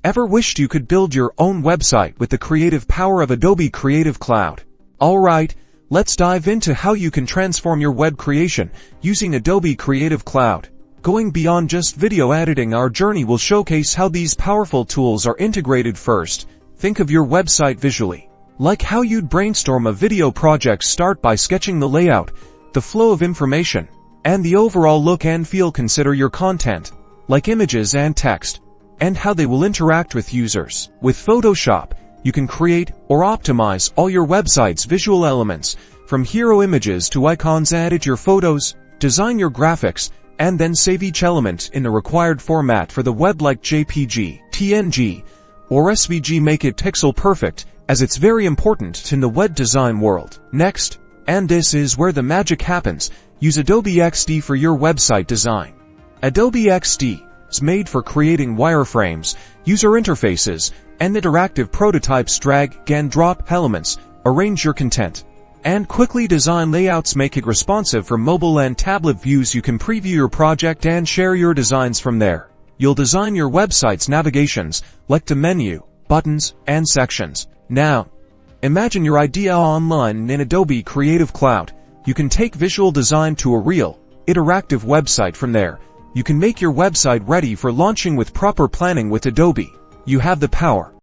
Ever wished you could build your own website with the creative power of Adobe Creative Cloud? Alright, let's dive into how you can transform your web creation using Adobe Creative Cloud. Going beyond just video editing, our journey will showcase how these powerful tools are integrated. First, think of your website visually. Like how you'd brainstorm a video project, start by sketching the layout, the flow of information, and the overall look and feel. Consider your content, like images and text, and how they will interact with users. With Photoshop, you can create or optimize all your website's visual elements, from hero images to icons. Edit your photos, design your graphics, and then save each element in the required format for the web, like JPG, TNG, or SVG. Make it pixel perfect, as it's very important in the web design world. Next, and this is where the magic happens, use Adobe XD for your website design. Adobe XD is made for creating wireframes, user interfaces, and interactive prototypes. Drag and drop elements, arrange your content, and quickly design layouts. Make it responsive for mobile and tablet views. You can preview your project and share your designs from there. You'll design your website's navigations, like the menu, buttons, and sections. Now, imagine your idea online in Adobe Creative Cloud. You can take visual design to a real, interactive website. From there, you can make your website ready for launching with proper planning. With Adobe, you have the power